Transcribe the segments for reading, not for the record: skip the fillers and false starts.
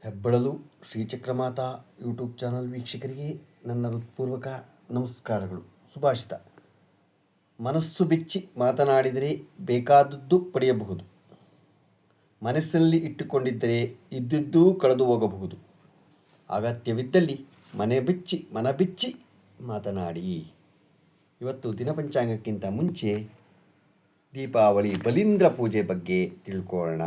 ಹೆಬ್ಬಳಲು ಶ್ರೀಚಕ್ರಮಾತಾ YouTube channel ವೀಕ್ಷಕರಿಗೆ ನನ್ನ ಹೃತ್ಪೂರ್ವಕ ನಮಸ್ಕಾರಗಳು. ಸುಭಾಷಿತ: ಮನಸ್ಸು ಬಿಚ್ಚಿ ಮಾತನಾಡಿದರೆ ಬೇಕಾದದ್ದು ಪಡೆಯಬಹುದು, ಮನಸ್ಸಲ್ಲಿ ಇಟ್ಟುಕೊಂಡಿದ್ದರೆ ಇದ್ದಿದ್ದೂ ಕಳೆದು ಹೋಗಬಹುದು. ಅಗತ್ಯವಿದ್ದಲ್ಲಿ ಮನ ಬಿಚ್ಚಿ ಮಾತನಾಡಿ. ಇವತ್ತು ದಿನಪಂಚಾಂಗಕ್ಕಿಂತ ಮುಂಚೆ ದೀಪಾವಳಿ ಬಲೀಂದ್ರ ಪೂಜೆ ಬಗ್ಗೆ ತಿಳ್ಕೊಳ್ಳೋಣ.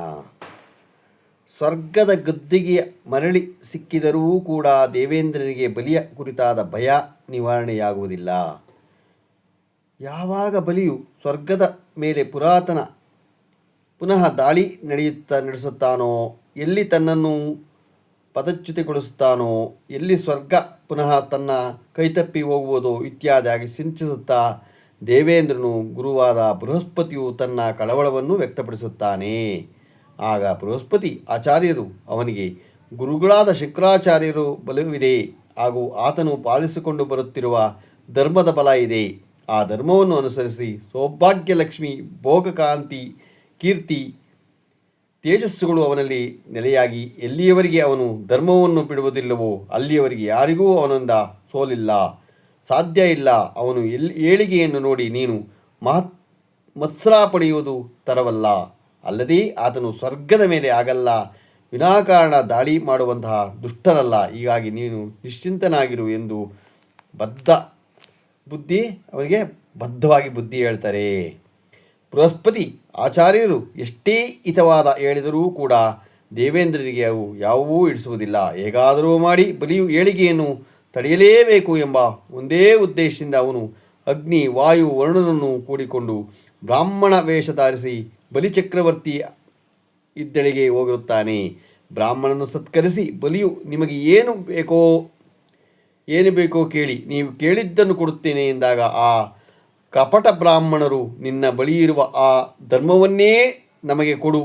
ಸ್ವರ್ಗದ ಗದ್ದಿಗೆಯ ಮರಳಿ ಸಿಕ್ಕಿದರೂ ಕೂಡ ದೇವೇಂದ್ರನಿಗೆ ಬಲಿಯ ಕುರಿತಾದ ಭಯ ನಿವಾರಣೆಯಾಗುವುದಿಲ್ಲ. ಯಾವಾಗ ಬಲಿಯು ಸ್ವರ್ಗದ ಮೇಲೆ ಪುನಃ ದಾಳಿ ನಡೆಸುತ್ತಾನೋ, ಎಲ್ಲಿ ತನ್ನನ್ನು ಪದಚ್ಯುತಿಗೊಳಿಸುತ್ತಾನೋ, ಎಲ್ಲಿ ಸ್ವರ್ಗ ಪುನಃ ತನ್ನ ಕೈತಪ್ಪಿ ಹೋಗುವುದೋ ಇತ್ಯಾದಿಯಾಗಿ ಚಿಂತಿಸುತ್ತಾ ದೇವೇಂದ್ರನು ಗುರುವಾದ ಬೃಹಸ್ಪತಿಯು ತನ್ನ ಕಳವಳವನ್ನು ವ್ಯಕ್ತಪಡಿಸುತ್ತಾನೆ. ಆಗ ಬೃಹಸ್ಪತಿ ಆಚಾರ್ಯರು ಅವನಿಗೆ ಗುರುಗಳಾದ ಶಂಕರಾಚಾರ್ಯರು ಬಲವಿದೆ ಹಾಗೂ ಆತನು ಪಾಲಿಸಿಕೊಂಡು ಬರುತ್ತಿರುವ ಧರ್ಮದ ಬಲ ಇದೆ. ಆ ಧರ್ಮವನ್ನು ಅನುಸರಿಸಿ ಸೌಭಾಗ್ಯಲಕ್ಷ್ಮಿ, ಭೋಗಕಾಂತಿ, ಕೀರ್ತಿ, ತೇಜಸ್ಸುಗಳು ಅವನಲ್ಲಿ ನೆಲೆಯಾಗಿ ಎಲ್ಲಿಯವರೆಗೆ ಅವನು ಧರ್ಮವನ್ನು ಬಿಡುವುದಿಲ್ಲವೋ ಅಲ್ಲಿಯವರೆಗೆ ಯಾರಿಗೂ ಅವನಿಂದ ಸೋಲಿಲ್ಲ, ಸಾಧ್ಯ ಇಲ್ಲ. ಅವನು ಏಳಿಗೆಯನ್ನು ನೋಡಿ ನೀನು ಮತ್ಸರ ಪಡೆಯುವುದು ತರವಲ್ಲ. ಅಲ್ಲದೆ ಆತನು ಸ್ವರ್ಗದ ಮೇಲೆ ಆಗಲ್ಲ, ವಿನಾಕಾರಣ ದಾಳಿ ಮಾಡುವಂತಹ ದುಷ್ಟನಲ್ಲ. ಹೀಗಾಗಿ ನೀನು ನಿಶ್ಚಿಂತನಾಗಿರು ಎಂದು ಅವನಿಗೆ ಬದ್ಧವಾಗಿ ಬುದ್ಧಿ ಹೇಳ್ತಾರೆ. ಬೃಹಸ್ಪತಿ ಆಚಾರ್ಯರು ಎಷ್ಟೇ ಹಿತವಾದ ಹೇಳಿದರೂ ಕೂಡ ದೇವೇಂದ್ರನಿಗೆ ಅವು ಯಾವುವೂ ಇಡಿಸುವುದಿಲ್ಲ. ಹೇಗಾದರೂ ಮಾಡಿ ಬಲಿಯು ಏಳಿಗೆಯನ್ನು ತಡೆಯಲೇಬೇಕು ಎಂಬ ಒಂದೇ ಉದ್ದೇಶದಿಂದ ಅವನು ಅಗ್ನಿ, ವಾಯು, ವರುಣನನ್ನು ಕೂಡಿಕೊಂಡು ಬ್ರಾಹ್ಮಣ ವೇಷ ಧರಿಸಿ ಬಲಿಚಕ್ರವರ್ತಿ ಇದ್ದೆಡೆಗೆ ಹೋಗಿರುತ್ತಾನೆ. ಬ್ರಾಹ್ಮಣನನ್ನು ಸತ್ಕರಿಸಿ, ಬಲಿಯು ನಿಮಗೆ ಏನು ಬೇಕೋ ಕೇಳಿ, ನೀವು ಕೇಳಿದ್ದನ್ನು ಕೊಡುತ್ತೇನೆ ಎಂದಾಗ ಆ ಕಪಟ ಬ್ರಾಹ್ಮಣರು ನಿನ್ನ ಬಳಿ ಇರುವ ಆ ಧರ್ಮವನ್ನೇ ನಮಗೆ ಕೊಡು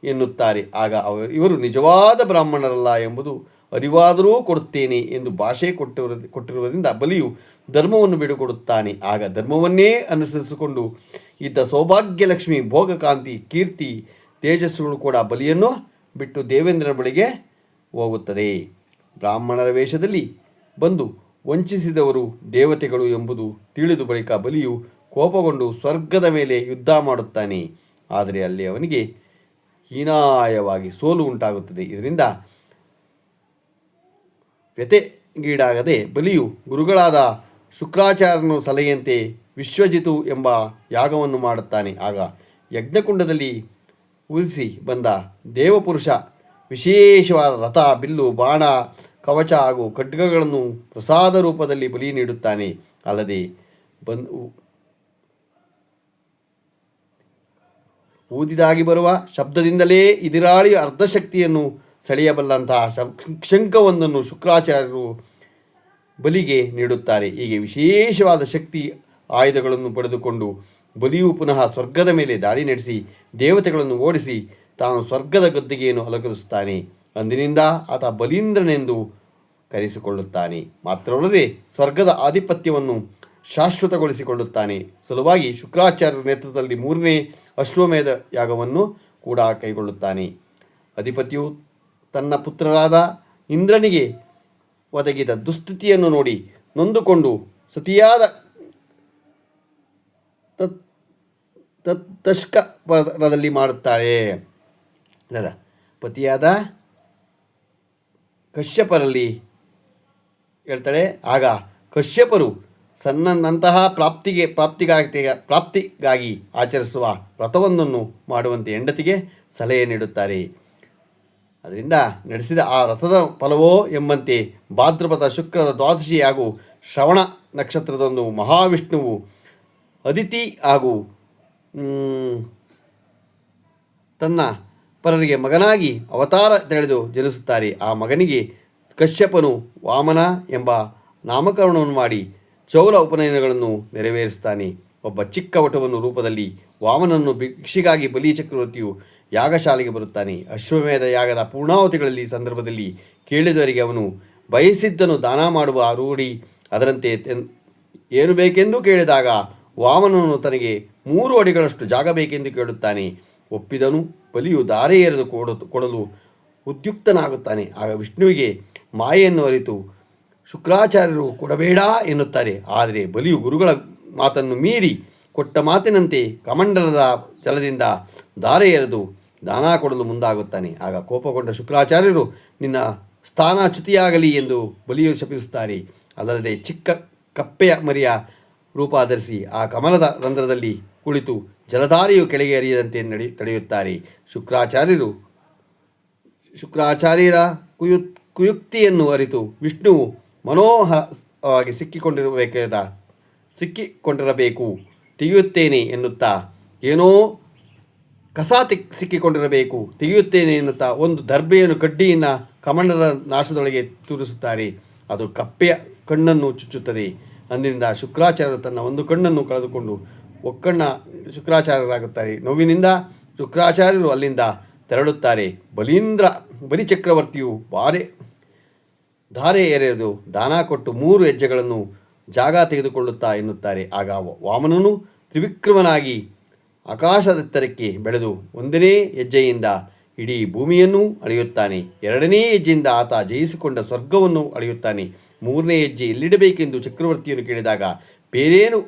ಎನ್ನುತ್ತಾರೆ. ಆಗ ಇವರು ನಿಜವಾದ ಬ್ರಾಹ್ಮಣರಲ್ಲ ಎಂಬುದು ಅರಿವಾದರೂ ಕೊಡುತ್ತೇನೆ ಎಂದು ಭಾಷೆ ಕೊಟ್ಟಿರುವುದರಿಂದ ಬಲಿಯು ಧರ್ಮವನ್ನು ಬಿಡುಕೊಡುತ್ತಾನೆ. ಆಗ ಧರ್ಮವನ್ನೇ ಅನುಸರಿಸಿಕೊಂಡು ಇದ್ದ ಸೌಭಾಗ್ಯಲಕ್ಷ್ಮಿ, ಭೋಗಕಾಂತಿ, ಕೀರ್ತಿ, ತೇಜಸ್ಸುಗಳು ಕೂಡ ಬಲಿಯನ್ನು ಬಿಟ್ಟು ದೇವೇಂದ್ರನ ಬಳಿಗೆ ಹೋಗುತ್ತದೆ. ಬ್ರಾಹ್ಮಣರ ವೇಷದಲ್ಲಿ ಬಂದು ವಂಚಿಸಿದವರು ದೇವತೆಗಳು ಎಂಬುದು ತಿಳಿದು ಬಳಿಕ ಬಲಿಯು ಕೋಪಗೊಂಡು ಸ್ವರ್ಗದ ಮೇಲೆ ಯುದ್ಧ ಮಾಡುತ್ತಾನೆ. ಆದರೆ ಅಲ್ಲಿ ಅವನಿಗೆ ಹೀನಾಯವಾಗಿ ಸೋಲು ಉಂಟಾಗುತ್ತದೆ. ಇದರಿಂದ ವ್ಯಥೆಗೀಡಾಗದೆ ಬಲಿಯು ಗುರುಗಳಾದ ಶುಕ್ರಾಚಾರ್ಯನು ಸಲಹೆಯಂತೆ ವಿಶ್ವಜಿತು ಎಂಬ ಯಾಗವನ್ನು ಮಾಡುತ್ತಾನೆ. ಆಗ ಯಜ್ಞಕುಂಡದಲ್ಲಿ ಉದಿಸಿ ಬಂದ ದೇವಪುರುಷ ವಿಶೇಷವಾದ ರಥ, ಬಿಲ್ಲು, ಬಾಣ, ಕವಚ ಹಾಗೂ ಖಡ್ಗಗಳನ್ನು ಪ್ರಸಾದ ರೂಪದಲ್ಲಿ ಬಲಿ ನೀಡುತ್ತಾನೆ. ಅಲ್ಲದೆ ಊದಿದಾಗಿ ಬರುವ ಶಬ್ದದಿಂದಲೇ ಇದಿರಾಳಿಯ ಅರ್ಧಶಕ್ತಿಯನ್ನು ಸೆಳೆಯಬಲ್ಲಂತಹ ಶಂಖವೊಂದನ್ನು ಶುಕ್ರಾಚಾರ್ಯರು ಬಲಿಗೆ ನೀಡುತ್ತಾರೆ. ಹೀಗೆ ವಿಶೇಷವಾದ ಶಕ್ತಿ ಆಯುಧಗಳನ್ನು ಪಡೆದುಕೊಂಡು ಬಲಿಯು ಪುನಃ ಸ್ವರ್ಗದ ಮೇಲೆ ದಾಳಿ ನಡೆಸಿ ದೇವತೆಗಳನ್ನು ಓಡಿಸಿ ತಾನು ಸ್ವರ್ಗದ ಗದ್ದಿಗೆಯನ್ನು ಅಲಂಕರಿಸುತ್ತಾನೆ. ಅಂದಿನಿಂದ ಆತ ಬಲೀಂದ್ರನೆಂದು ಕರೆಸಿಕೊಳ್ಳುತ್ತಾನೆ. ಮಾತ್ರವಲ್ಲದೆ ಸ್ವರ್ಗದ ಆಧಿಪತ್ಯವನ್ನು ಶಾಶ್ವತಗೊಳಿಸಿಕೊಳ್ಳುತ್ತಾನೆ. ಸಲುವಾಗಿ ಶುಕ್ರಾಚಾರ್ಯರ ನೇತೃತ್ವದಲ್ಲಿ 3ನೇ ಅಶ್ವಮೇಧ ಯಾಗವನ್ನು ಕೂಡ ಕೈಗೊಳ್ಳುತ್ತಾನೆ. ಅಧಿಪತಿಯು ತನ್ನ ಪುತ್ರರಾದ ಇಂದ್ರನಿಗೆ ಒದಗಿದ ದುಸ್ಥಿತಿಯನ್ನು ನೋಡಿ ನೊಂದುಕೊಂಡು ಸತಿಯಾದ ತತ್ಕಪರದಲ್ಲಿ ಮಾಡುತ್ತಾಳೆ. ಪತಿಯಾದ ಕಶ್ಯಪರಲ್ಲಿ ಹೇಳ್ತಾಳೆ. ಆಗ ಕಶ್ಯಪರು ಸನ್ನಂತಹ ಪ್ರಾಪ್ತಿಗಾಗಿ ಆಚರಿಸುವ ವ್ರತವೊಂದನ್ನು ಮಾಡುವಂತೆ ಹೆಂಡತಿಗೆ ಸಲಹೆ ನೀಡುತ್ತಾರೆ. ಅದರಿಂದ ನಡೆಸಿದ ಆ ವ್ರತದ ಫಲವೋ ಎಂಬಂತೆ ಭಾದ್ರಪದ ಶುಕ್ರದ ದ್ವಾದಶಿ ಹಾಗೂ ಶ್ರವಣ ನಕ್ಷತ್ರದಂದು ಮಹಾವಿಷ್ಣುವು ಅದಿತಿ ಹಾಗೂ ತನ್ನ ಪರರಿಗೆ ಮಗನಾಗಿ ಅವತಾರ ತೆಳೆದು ಜನಿಸುತ್ತಾರೆ. ಆ ಮಗನಿಗೆ ಕಶ್ಯಪನು ವಾಮನ ಎಂಬ ನಾಮಕರಣವನ್ನು ಮಾಡಿ ಚೌಲ ಉಪನಯನಗಳನ್ನು ನೆರವೇರಿಸುತ್ತಾನೆ. ಒಬ್ಬ ಚಿಕ್ಕ ವಟುವನ್ನು ರೂಪದಲ್ಲಿ ವಾಮನನ್ನು ಭಿಕ್ಷೆಗಾಗಿ ಬಲಿ ಚಕ್ರವರ್ತಿಯು ಯಾಗಶಾಲೆಗೆ ಬರುತ್ತಾನೆ. ಅಶ್ವಮೇಧ ಯಾಗದ ಪೂರ್ಣಾವತಿಗಳಲ್ಲಿ ಸಂದರ್ಭದಲ್ಲಿ ಕೇಳಿದವರಿಗೆ ಅವನು ಬಯಸಿದ್ದನ್ನು ದಾನ ಮಾಡುವ ರೂಢಿ. ಅದರಂತೆ ಏನು ಬೇಕೆಂದು ಕೇಳಿದಾಗ ವಾಮನನು ತನಗೆ 3 ಅಡಿಗಳಷ್ಟು ಜಾಗ ಬೇಕೆಂದು ಕೇಳುತ್ತಾನೆ. ಒಪ್ಪಿದನು. ಬಲಿಯು ದಾರೆ ಎರೆದು ಕೊಡಲು ಉದ್ಯುಕ್ತನಾಗುತ್ತಾನೆ. ಆಗ ವಿಷ್ಣುವಿಗೆ ಮಾಯೆಯನ್ನು ಅರಿತು ಶುಕ್ರಾಚಾರ್ಯರು ಕೊಡಬೇಡ ಎನ್ನುತ್ತಾರೆ. ಆದರೆ ಬಲಿಯು ಗುರುಗಳ ಮಾತನ್ನು ಮೀರಿ ಕೊಟ್ಟ ಮಾತಿನಂತೆ ಕಮಂಡಲದ ಜಲದಿಂದ ಧಾರೆ ಎರೆದು ದಾನ ಕೊಡಲು ಮುಂದಾಗುತ್ತಾನೆ. ಆಗ ಕೋಪಗೊಂಡ ಶುಕ್ರಾಚಾರ್ಯರು ನಿನ್ನ ಸ್ಥಾನಚ್ಯುತಿಯಾಗಲಿ ಎಂದು ಬಲಿಯು ಶಪಿಸುತ್ತಾರೆ. ಅಲ್ಲದೆ ಚಿಕ್ಕ ಕಪ್ಪೆಯ ಮರಿಯ ರೂಪ ಧರಿಸಿ ಆ ಕಮಲದ ರಂಧ್ರದಲ್ಲಿ ಕುಳಿತು ಜಲಧಾರೆಯು ಕೆಳಗೆ ಹರಿಯದಂತೆ ತಡೆಯುತ್ತಾರೆ. ಶುಕ್ರಾಚಾರ್ಯರ ಕುಯುಕ್ತಿಯನ್ನು ಅರಿತು ವಿಷ್ಣುವು ಮನೋಹರವಾಗಿ ಸಿಕ್ಕಿಕೊಂಡಿರಬೇಕು ತೆಗೆಯುತ್ತೇನೆ ಎನ್ನುತ್ತಾ ಏನೋ ಕಸ ಸಿಕ್ಕಿಕೊಂಡಿರಬೇಕು ತೆಗೆಯುತ್ತೇನೆ ಎನ್ನುತ್ತಾ ಒಂದು ದರ್ಬೆಯನ್ನು ಕಡ್ಡಿಯಿಂದ ಕಮಂಡದ ನಾಶದೊಳಗೆ ತೂರಿಸುತ್ತಾರೆ. ಅದು ಕಪ್ಪೆಯ ಕಣ್ಣನ್ನು ಚುಚ್ಚುತ್ತದೆ. ಅಂದಿನಿಂದ ಶುಕ್ರಾಚಾರ್ಯರು ತನ್ನ ಒಂದು ಕಣ್ಣನ್ನು ಕಳೆದುಕೊಂಡು ಒಕ್ಕಣ್ಣ ಶುಕ್ರಾಚಾರ್ಯರಾಗುತ್ತಾರೆ. ನೋವಿನಿಂದ ಶುಕ್ರಾಚಾರ್ಯರು ಅಲ್ಲಿಂದ ತೆರಳುತ್ತಾರೆ. ಬಲಿಚಕ್ರವರ್ತಿಯು ಧಾರೆ ಎರೆದು ದಾನ ಕೊಟ್ಟು 3 ಹೆಜ್ಜೆಗಳನ್ನು ಜಾಗ ತೆಗೆದುಕೊಳ್ಳುತ್ತಾ ಎನ್ನುತ್ತಾರೆ. ಆಗ ವಾಮನನು ತ್ರಿವಿಕ್ರಮನಾಗಿ ಆಕಾಶದೆತ್ತರಕ್ಕೆ ಬೆಳೆದು 1ನೇ ಹೆಜ್ಜೆಯಿಂದ ಇಡೀ ಭೂಮಿಯನ್ನು ಅಳೆಯುತ್ತಾನೆ. 2ನೇ ಹೆಜ್ಜೆಯಿಂದ ಆತ ಜಯಿಸಿಕೊಂಡ ಸ್ವರ್ಗವನ್ನು ಅಳೆಯುತ್ತಾನೆ. 3ನೇ ಹೆಜ್ಜೆ ಎಲ್ಲಿಡಬೇಕೆಂದು ಚಕ್ರವರ್ತಿಯನ್ನು ಕೇಳಿದಾಗ ಬೇರೇನು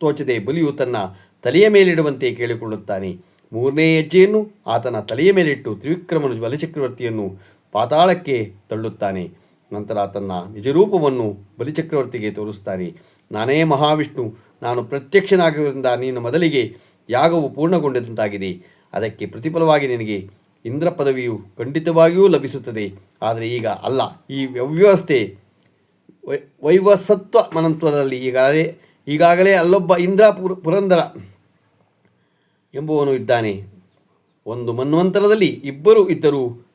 ತೋಚದೆ ಬಲಿಯು ತನ್ನ ತಲೆಯ ಮೇಲಿಡುವಂತೆ ಕೇಳಿಕೊಳ್ಳುತ್ತಾನೆ. 3ನೇ ಹೆಜ್ಜೆಯನ್ನು ಆತನ ತಲೆಯ ಮೇಲಿಟ್ಟು ತ್ರಿವಿಕ್ರಮನು ಬಲಿಚಕ್ರವರ್ತಿಯನ್ನು ಪಾತಾಳಕ್ಕೆ ತಳ್ಳುತ್ತಾನೆ. ನಂತರ ತನ್ನ ನಿಜರೂಪವನ್ನು ಬಲಿಚಕ್ರವರ್ತಿಗೆ ತೋರಿಸ್ತಾನೆ. ನಾನೇ ಮಹಾವಿಷ್ಣು, ನಾನು ಪ್ರತ್ಯಕ್ಷನಾಗಿರುವುದರಿಂದ ನೀನು ಮೊದಲಿಗೆ ಯಾಗವು ಪೂರ್ಣಗೊಂಡಂತಾಗಿದೆ. ಅದಕ್ಕೆ ಪ್ರತಿಫಲವಾಗಿ ನಿನಗೆ ಇಂದ್ರ ಪದವಿಯು ಖಂಡಿತವಾಗಿಯೂ ಲಭಿಸುತ್ತದೆ. ಆದರೆ ಈಗ ಅಲ್ಲ. ಈ ಅವ್ಯವಸ್ಥೆ ವೈವಸತ್ವ ಮನಂತ್ವದಲ್ಲಿ ಈಗಾಗಲೇ ಅಲ್ಲೊಬ್ಬ ಇಂದ್ರ ಪುರಂದರ ಎಂಬುವನು ಇದ್ದಾನೆ. ಒಂದು ಮನ್ವಂತರದಲ್ಲಿ ಇಬ್ಬರು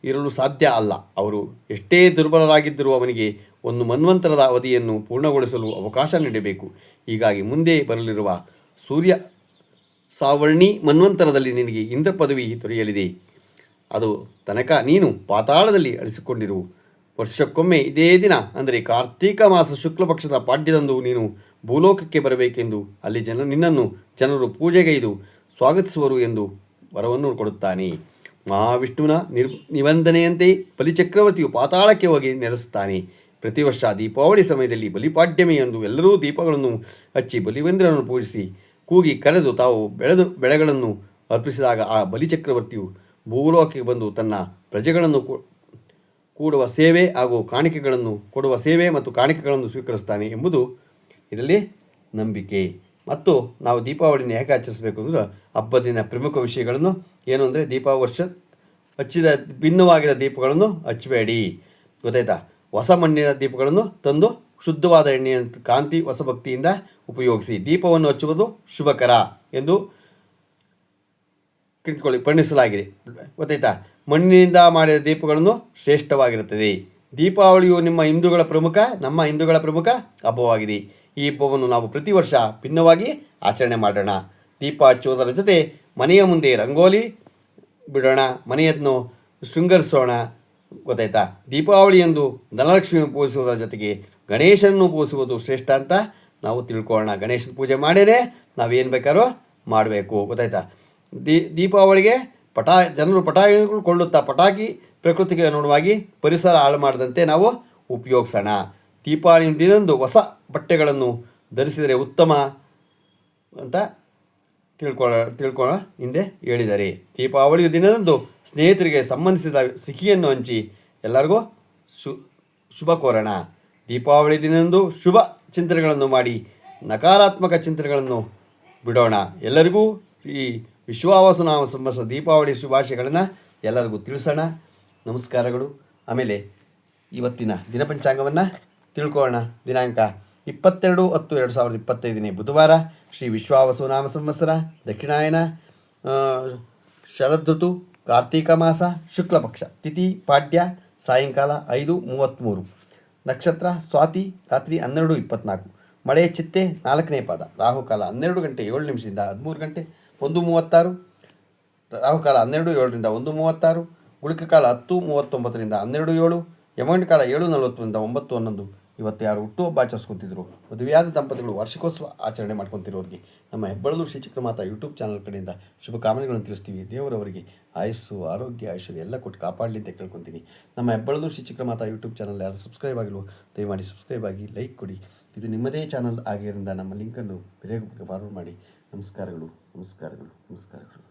ಇರಲು ಸಾಧ್ಯ ಅಲ್ಲ. ಅವರು ಎಷ್ಟೇ ದುರ್ಬಲರಾಗಿದ್ದರೂ ಅವನಿಗೆ ಒಂದು ಮನ್ವಂತರದ ಅವಧಿಯನ್ನು ಪೂರ್ಣಗೊಳಿಸಲು ಅವಕಾಶ ನೀಡಬೇಕು. ಹೀಗಾಗಿ ಮುಂದೆ ಬರಲಿರುವ ಸೂರ್ಯ ಸಾವರ್ಣಿ ಮನ್ವಂತರದಲ್ಲಿ ನಿನಗೆ ಇಂದ್ರ ಪದವಿ ದೊರೆಯಲಿದೆ. ಅದು ತನಕ ನೀನು ಪಾತಾಳದಲ್ಲಿ ಅಳಿಸಿಕೊಂಡಿರು. ವರ್ಷಕ್ಕೊಮ್ಮೆ ಇದೇ ದಿನ ಅಂದರೆ ಕಾರ್ತೀಕ ಮಾಸ ಶುಕ್ಲ ಪಕ್ಷದ ಪಾಡ್ಯದಂದು ನೀನು ಭೂಲೋಕಕ್ಕೆ ಬರಬೇಕೆಂದು ಅಲ್ಲಿ ನಿನ್ನನ್ನು ಜನರು ಪೂಜೆಗೈದು ಸ್ವಾಗತಿಸುವರು ಎಂದು ವರವನ್ನು ಕೊಡುತ್ತಾನೆ. ಮಹಾವಿಷ್ಣುವಿನ ನಿಬಂಧನೆಯಂತೆ ಬಲಿಚಕ್ರವರ್ತಿಯು ಪಾತಾಳಕ್ಕೆ ಹೋಗಿ ನೆಲೆಸುತ್ತಾನೆ. ಪ್ರತಿ ವರ್ಷ ದೀಪಾವಳಿ ಸಮಯದಲ್ಲಿ ಬಲಿಪಾಡ್ಯಮೆಯಂದು ಎಲ್ಲರೂ ದೀಪಗಳನ್ನು ಹಚ್ಚಿ ಬಲಿವೇಂದ್ರನನ್ನು ಪೂಜಿಸಿ ಕೂಗಿ ಕರೆದು ತಾವು ಬೆಳೆಗಳನ್ನು ಅರ್ಪಿಸಿದಾಗ ಆ ಬಲಿಚಕ್ರವರ್ತಿಯು ಭೂಲೋಕಕ್ಕೆ ಬಂದು ತನ್ನ ಪ್ರಜೆಗಳನ್ನು ಕೊಡುವ ಸೇವೆ ಮತ್ತು ಕಾಣಿಕೆಗಳನ್ನು ಸ್ವೀಕರಿಸ್ತಾನೆ ಎಂಬುದು ಇದರಲ್ಲಿ ನಂಬಿಕೆ. ಮತ್ತು ನಾವು ದೀಪಾವಳಿನ ಹೇಗೆ ಆಚರಿಸಬೇಕು ಅಂದರೆ ಹಬ್ಬದಿನ ಪ್ರಮುಖ ವಿಷಯಗಳನ್ನು ಏನು ಅಂದರೆ ವರ್ಷ ಹಚ್ಚಿದ ಭಿನ್ನವಾಗಿರೋ ದೀಪಗಳನ್ನು ಹಚ್ಚಬೇಡಿ, ಗೊತ್ತಾಯ್ತಾ. ಹೊಸ ಮಣ್ಣಿನ ದೀಪಗಳನ್ನು ತಂದು ಶುದ್ಧವಾದ ಎಣ್ಣೆಯನ್ನು ಕಾಂತಿ ಹೊಸ ಭಕ್ತಿಯಿಂದ ಉಪಯೋಗಿಸಿ. ದೀಪವನ್ನು ಹಚ್ಚುವುದು ಶುಭಕರ ಎಂದು ಬಣ್ಣಿಸಲಾಗಿದೆ, ಗೊತ್ತಾಯ್ತಾ. ಮಣ್ಣಿನಿಂದ ಮಾಡಿದ ದೀಪಗಳನ್ನು ಶ್ರೇಷ್ಠವಾಗಿರುತ್ತದೆ. ದೀಪಾವಳಿಯು ನಮ್ಮ ಹಿಂದೂಗಳ ಪ್ರಮುಖ ಹಬ್ಬವಾಗಿದೆ. ಈ ಹಬ್ಬವನ್ನು ನಾವು ಪ್ರತಿ ವರ್ಷ ಭಿನ್ನವಾಗಿ ಆಚರಣೆ ಮಾಡೋಣ. ದೀಪ ಹಚ್ಚುವುದರ ಜೊತೆ ಮನೆಯ ಮುಂದೆ ರಂಗೋಲಿ ಬಿಡೋಣ, ಮನೆಯನ್ನು ಶೃಂಗರಿಸೋಣ, ಗೊತ್ತಾಯ್ತಾ. ದೀಪಾವಳಿಯಂದು ಧನಲಕ್ಷ್ಮಿ ಪೂಜಿಸುವುದರ ಜೊತೆಗೆ ಗಣೇಶನನ್ನು ಪೂಜಿಸುವುದು ಶ್ರೇಷ್ಠ ಅಂತ ನಾವು ತಿಳ್ಕೊಳ್ಳೋಣ. ಗಣೇಶನ ಪೂಜೆ ಮಾಡೇ ನಾವೇನು ಬೇಕಾದ್ರೂ ಮಾಡಬೇಕು, ಗೊತ್ತಾಯ್ತಾ. ದೀಪಾವಳಿಗೆ ಜನರು ಪಟಾಕಿಗಳು ಕೊಳ್ಳುತ್ತಾ ಪಟಾಕಿ ಪ್ರಕೃತಿಗೆ ಅನುಗುಣವಾಗಿ ಪರಿಸರ ಹಾಳು ಮಾಡದಂತೆ ನಾವು ಉಪಯೋಗಿಸೋಣ. ದೀಪಾವಳಿ ದಿನದಂದು ಹೊಸ ಬಟ್ಟೆಗಳನ್ನು ಧರಿಸಿದರೆ ಉತ್ತಮ ಅಂತ ತಿಳ್ಕೊಳ್ಳೋ ಹಿಂದೆ ಹೇಳಿದ್ದಾರೆ. ದೀಪಾವಳಿಯ ದಿನದಂದು ಸ್ನೇಹಿತರಿಗೆ ಸಂಬಂಧಿಸಿದ ಸಿಹಿಯನ್ನು ಹಂಚಿ ಎಲ್ಲರಿಗೂ ಶುಭ ಕೋರೋಣ. ದೀಪಾವಳಿ ದಿನದಂದು ಶುಭ ಚಿಂತನೆಗಳನ್ನು ಮಾಡಿ ನಕಾರಾತ್ಮಕ ಚಿಂತನೆಗಳನ್ನು ಬಿಡೋಣ. ಎಲ್ಲರಿಗೂ ಈ ವಿಶ್ವಾವಸುನಾಮ ಸಂವತ್ಸರ ದೀಪಾವಳಿ ಶುಭಾಶಯಗಳನ್ನು ಎಲ್ಲರಿಗೂ ತಿಳಿಸೋಣ. ನಮಸ್ಕಾರಗಳು. ಆಮೇಲೆ ಇವತ್ತಿನ ದಿನಪಂಚಾಂಗವನ್ನು ತಿಳ್ಕೊಳ್ಳೋಣ. ದಿನಾಂಕ 22/10/2025 ಬುಧವಾರ, ಶ್ರೀ ವಿಶ್ವಾವಸುನಾಮ ಸಂವತ್ಸರ, ದಕ್ಷಿಣಾಯನ, ಶರದೃತು, ಕಾರ್ತೀಕ ಮಾಸ, ಶುಕ್ಲ ಪಕ್ಷ, ತಿಥಿ ಪಾಡ್ಯ, ಸಾಯಂಕಾಲ 5:33, ನಕ್ಷತ್ರ ಸ್ವಾತಿ, ರಾತ್ರಿ 12:24, ಮಳೆ ಚಿತ್ತೆ 4ನೇ ಪಾದ, ರಾಹುಕಾಲ 12 ಗಂಟೆ 7 ನಿಮಿಷದಿಂದ 13 ಗಂಟೆ 1:36, ರಾಹುಕಾಲ 12:07ರಿಂದ 1:36, ಗುಳಿಕ ಕಾಲ 10:39ರಿಂದ 12:07, ಯಮಗಂಡ ಕಾಲ 7:40ರಿಂದ 9:11, ಇವತ್ತು ಯಾರು ಹುಟ್ಟುಹಬ್ಬ ಆಚರಿಸ್ಕೊತಿದ್ರು, ಮದುವೆಯಾದ ದಂಪತಿಗಳು ವಾರ್ಷಿಕೋತ್ಸವ ಆಚರಣೆ ಮಾಡ್ಕೊತಿರೋರಿಗೆ ನಮ್ಮ ಹೆಬ್ಬಳದೂರು ಶ್ರೀ ಚಕ್ರಮಾತಾ ಯೂಟ್ಯೂಬ್ ಚಾನಲ್ ಕಡೆಯಿಂದ ಶುಭ ಕಾಮನೆಗಳನ್ನು ತಿಳಿಸ್ತೀವಿ. ದೇವರವರಿಗೆ ಆಯಸ್ಸು, ಆರೋಗ್ಯ, ಐಶ್ವರ್ಯ ಎಲ್ಲ ಕೊಟ್ಟು ಕಾಪಾಡಲಿ ಅಂತ ಕೇಳ್ಕೊತೀನಿ. ನಮ್ಮ ಹೆಬ್ಬಳದೂರು ಶ್ರೀ ಚಕ್ರಮಾತಾ ಯೂಟ್ಯೂಬ್ ಚಾನಲ್ ಯಾರು ಸಬ್ಸ್ಕ್ರೈಬ್ ಆಗಿಲ್ವೋ ದಯಮಾಡಿ ಸಬ್ಸ್ಕ್ರೈಬ್ ಆಗಿ, ಲೈಕ್ ಕೊಡಿ. ಇದು ನಿಮ್ಮದೇ ಚಾನಲ್ ಆಗಿದ್ದರಿಂದ ನಮ್ಮ ಲಿಂಕನ್ನು ಬೇರೆ ಫಾರ್ವರ್ಡ್ ಮಾಡಿ. ನಮಸ್ಕಾರಗಳು, ನಮಸ್ಕಾರಗಳು, ನಮಸ್ಕಾರಗಳು.